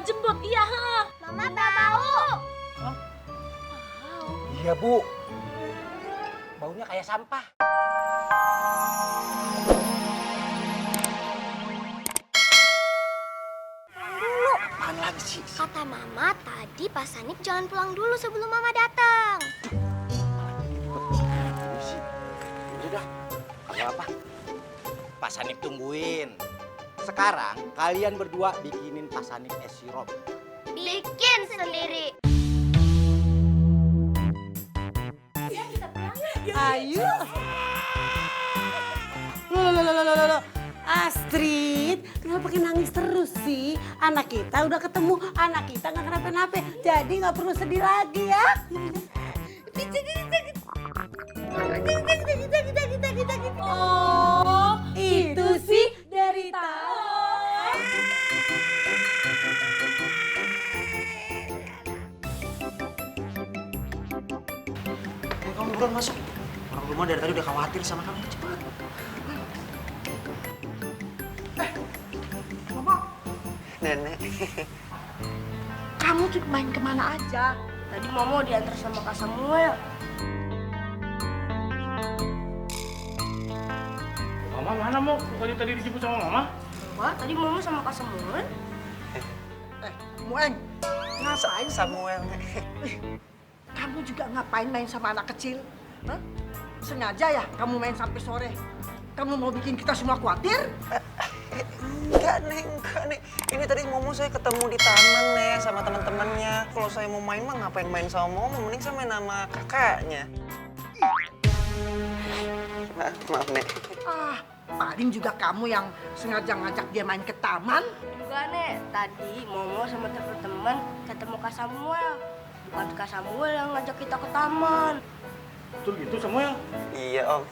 telat jemput. Iya, Mama tak mau. Hah? Iya, Bu. Baunya kayak sampah. Apaan lagi sih? Kata Mama tadi Pak Sanip jangan pulang dulu sebelum Mama datang. Udah dah, nggak apa. Pak Sanip tungguin. Sekarang kalian berdua bikinin Pak Sanip es sirup. Bikin sendiri. Ayo. Loh. Astrid, kenapa pakai nangis terus sih? Anak kita udah ketemu, anak kita nggak kenapa-napa, jadi nggak perlu sedih lagi ya. Oh, Itu sih derita. Kamu buruan masuk. Orang rumah dari tadi udah khawatir sama kamu. Cepat. Nenek, Kamu tuh main kemana aja? Tadi Momo diantar sama Kak Samuel. Mama mana mau? Bukannya tadi dijemput sama Mama? Wah, tadi Momo sama Kak Samuel. Mueng, ngapain Samuel. kamu juga ngapain main sama anak kecil? Hah? Sengaja ya kamu main sampai sore? Kamu mau bikin kita semua khawatir? Enggak, Nek. Ini tadi Momo saya ketemu di taman, Nek, sama teman-temannya. Kalau saya mau main mah ngapain main sama Momo? Mending saya main sama kakaknya. Maaf, Nek. Ah, paling juga kamu yang sengaja ngajak dia main ke taman. Enggak, Nek. Tadi Momo sama teman-teman ketemu Kak Samuel. Bukan Kak Samuel yang ngajak kita ke taman. Betul gitu Samuel? Iya, Om.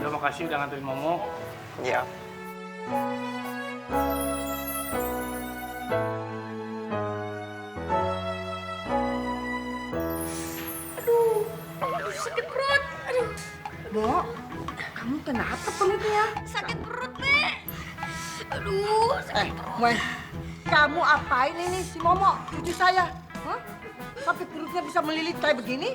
Udah makasih udah nganterin Momo. Iya. Sakit perut. Aduh. Mo, kamu kenapa perutnya? Sakit perut, Nek. Aduh, sakit perut. Mueng, kamu apain ini si Momo, cucu saya? Hah? Sampai perutnya bisa melilit kayak begini?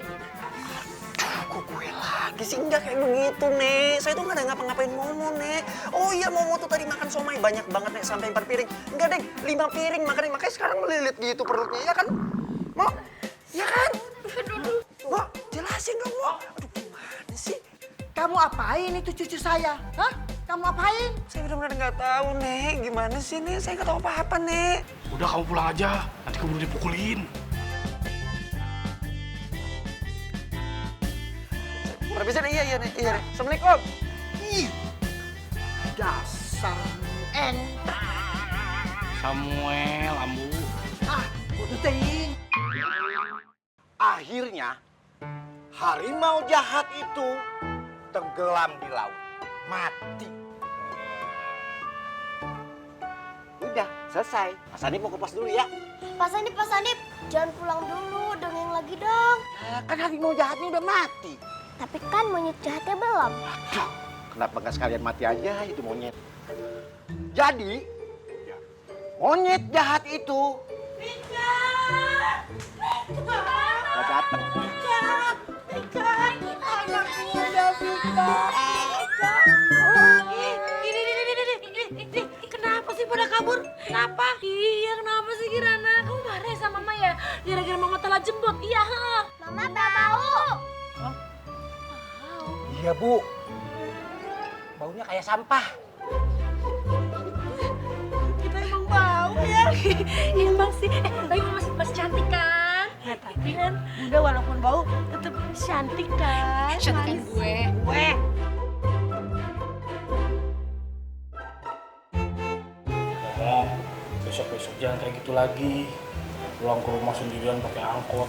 Kok gue lagi sih? Enggak kayak begitu, Nek. Saya tuh nggak ada ngapa-ngapain Momo, Nek. Oh iya, Momo tuh tadi makan somai banyak banget, Nek. Sampai 4 piring. Enggak, Deng. 5 piring makannya. Makanya sekarang melilit gitu perutnya, ya kan? Mo? Ya kan? Mo, jelasin dong, Mo. Aduh, gimana sih? Kamu apain itu cucu saya? Hah? Kamu apain? Saya benar-benar nggak tahu, Nek. Gimana sih, Nek? Saya nggak tahu apa-apa, Nek. Udah kamu pulang aja, nanti keburu dipukulin. Permisi, Nek. Iya, Nek. Iya, Nek. Assalamualaikum. Ih, dasar en. Samuel, Ambu. Ah, bodoh ting. Akhirnya harimau jahat itu tenggelam di laut, mati. Udah selesai. Mas Sanip mau ke pos dulu ya. Pak Sanip, jangan pulang dulu, dongeng lagi dong. Nah, kan harimau jahatnya udah mati. Tapi kan monyet jahatnya belum. Aduh, kenapa nggak sekalian mati aja itu monyet? Jadi monyet jahat itu udah datang. Kenapa sih pada kabur? Kenapa? Iya, kenapa sih Kirana? Kamu marah ya sama Mama ya? Gara-gara Mama telat jemput. Iya, Mama tak mau. Iya, Bu. Baunya kayak sampah. Kita emang bau ya. Emang sih. Tapi masih cantik kan? Tapi kan udah walaupun bau tetap cantik kan? Cantik kan gue. Momo, besok-besok jangan kayak gitu lagi. Pulang ke rumah sendirian pakai angkot.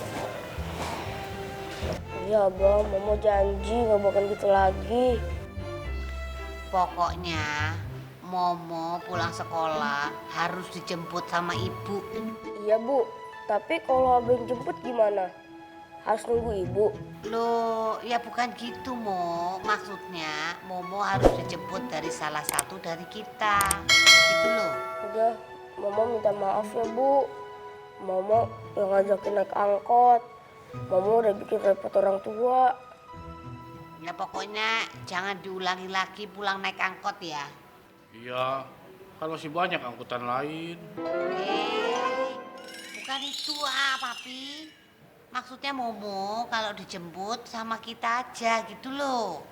Iya, Bang. Momo janji nggak bakal gitu lagi. Pokoknya Momo pulang sekolah harus dijemput sama ibu. Iya, Bu. Tapi kalau abang jemput gimana? harus nunggu ibu. Loh, ya bukan gitu, Mo. Maksudnya, Momo harus dijemput dari salah satu dari kita. Gitu loh. Udah, Mama minta maaf ya, Bu. Mama yang ngajakin naik angkot. Mama udah bikin repot orang tua. Ya pokoknya jangan diulangi lagi pulang naik angkot ya. Iya, kan masih banyak angkutan lain. Bukan itu Papi. Maksudnya Momo kalau dijemput sama kita aja gitu loh.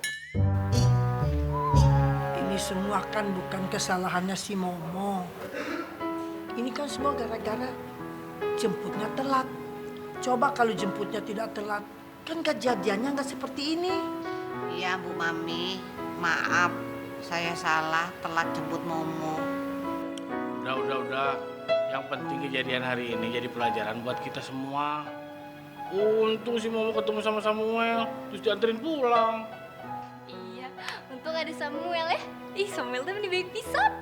Ini semua kan bukan kesalahannya si Momo. Ini kan semua gara-gara jemputnya telat. Coba kalau jemputnya tidak telat, kan kejadiannya nggak seperti ini. Iya Bu Mami, maaf saya salah telat jemput Momo. Udah. Yang penting kejadian hari ini jadi pelajaran buat kita semua. Untung si Momo ketemu sama Samuel, terus dianterin pulang. Iya, untung ada Samuel ya. Ih, Samuel tuh ini baik pisan.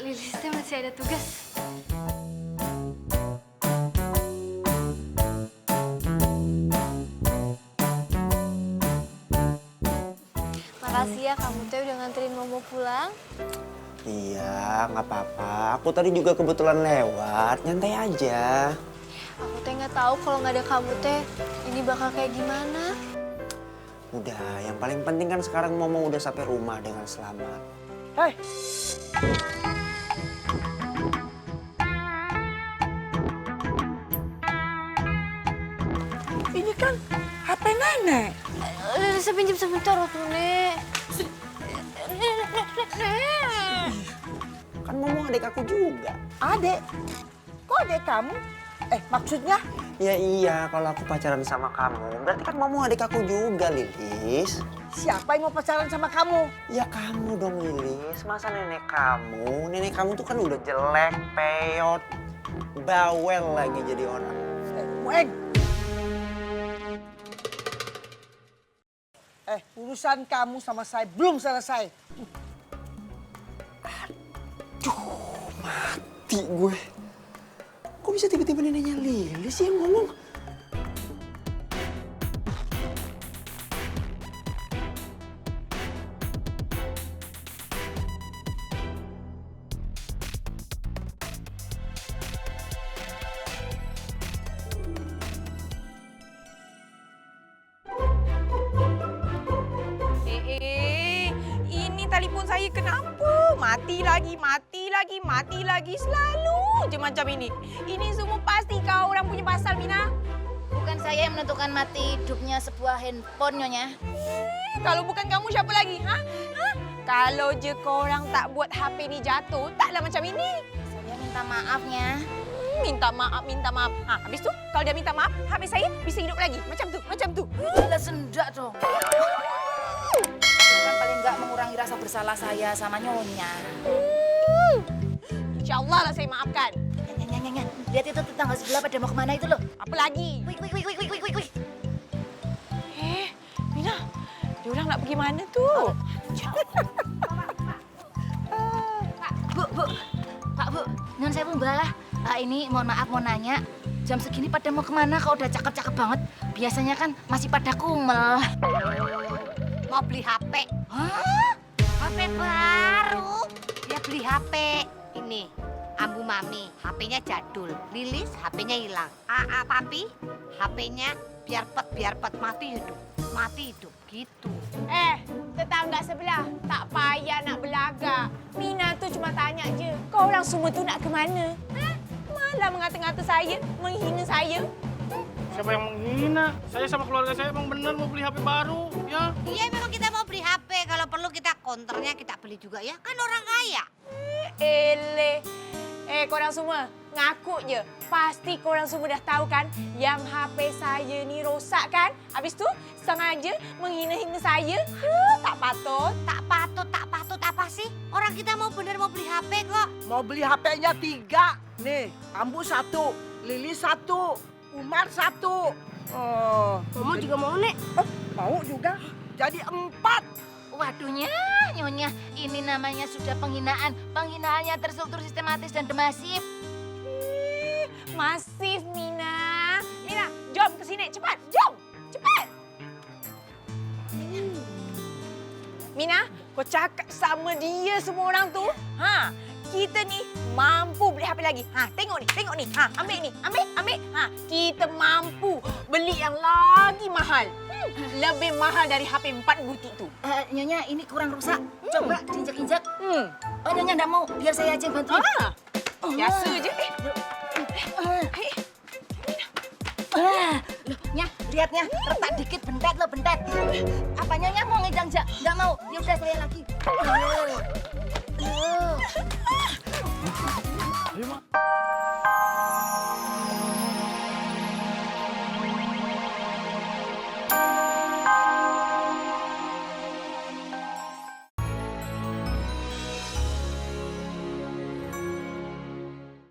Lilisnya masih ada tugas. Makasih ya kamu teh udah nganterin Momo pulang. Iya, nggak apa-apa. Aku tadi juga kebetulan lewat, nyantai aja. Aku teh nggak tahu kalau nggak ada kamu teh ini bakal kayak gimana. Udah, yang paling penting kan sekarang Momo udah sampai rumah dengan selamat. Hei, ini kan HP nenek. Saya pinjam sebentar waktu Nek. Kan Momo adik aku juga. Adek? Kok adek kamu? Maksudnya? Ya iya, kalau aku pacaran sama kamu, berarti kan Momo adik aku juga, Lilis. Siapa yang mau pacaran sama kamu? Ya kamu dong, Lilis. Masa nenek kamu? Nenek kamu tuh kan udah jelek, peyot, bawel lagi jadi orang. Mueng. Urusan kamu sama saya belum selesai. Aduh, mati gue. Kok bisa tiba-tiba neneknya Lilis sih yang ngomong? Ini telefon saya kenapa? Mati lagi. Selalu je macam ini. Ini semua pasti kau orang punya pasal, Mina. Bukan saya yang menentukan mati hidupnya sebuah handphone, Nyonya. Kalau bukan kamu, siapa lagi? Ha? Kalau je korang tak buat HP ni jatuh, taklah macam ini. Saya minta maafnya. Minta maaf. Habis tu, kalau dia minta maaf, HP saya bisa hidup lagi. Macam tu. Gila sendak dong. Kan paling nggak mengurangi rasa bersalah saya sama Nyonya. InsyaAllah lah saya maafkan. Nyonya. Lihat itu tetangga sebelah pada mau kemana itu loh. Apa lagi? Wih. Mina, dia orang nak pergi mana tu? Bu, Nyon saya Mbah. Ini mohon maaf mau nanya, jam segini pada mau kemana? Kau udah cakep-cakep banget. Biasanya kan masih pada kumel. Mau beli HP. Hah? HP baru? Ya beli HP. Ini, Ambu Mami, HP-nya jadul. Lilis, HP-nya hilang. Papi, HP-nya biar pet, mati hidup. Gitu. Tetangga sebelah, tak payah nak belagak. Mina tu cuma tanya je, kau orang semua tu nak ke mana? Malah mengata-ngata saya, menghina saya. Siapa yang menghina? Saya sama keluarga saya emang benar mau beli HP baru, ya. Iya, memang kita mau beli HP. Kalau perlu kita konternya kita beli juga ya. Kan orang kaya. Korang semua, ngaku je. Pasti korang semua dah tahu kan yang HP saya ni rosak kan? Habis tu sengaja menghina-hina saya. Tak patut. Tak patut apa sih? Orang kita mau bener mau beli HP kok. Mau beli HP-nya 3. Nih, Ambu 1, Lilis 1, Umar 1. Mama juga mau, Nek. Mau juga. Jadi 4. Waduhnya, Nyonya, ini namanya sudah penghinaan. Penghinaannya terstruktur, sistematis, dan masif. Masif, Mina. Mina, jom ke sini, cepat, jom, cepat. Mina, kau cakap sama dia semua orang tu. Ha, kita ni mampu beli HP lagi. Ha, tengok ni. Ha, ambil ni, ambil. Ha, kita mampu beli yang lagi mahal. Lebih mahal dari HP 4 butik tu. Nyonya, ini kurang rusak. Coba diinjak-injak. Oh, Nyonya nggak mau, biar saya aja yang bantuin. Biasa je. Loh, Nya, lihatnya retak dikit, bentet loh, bentet. Apa Nyonya mau ngejang-jak? Nggak mau, ya udah saya lagi. Ayo, Mak.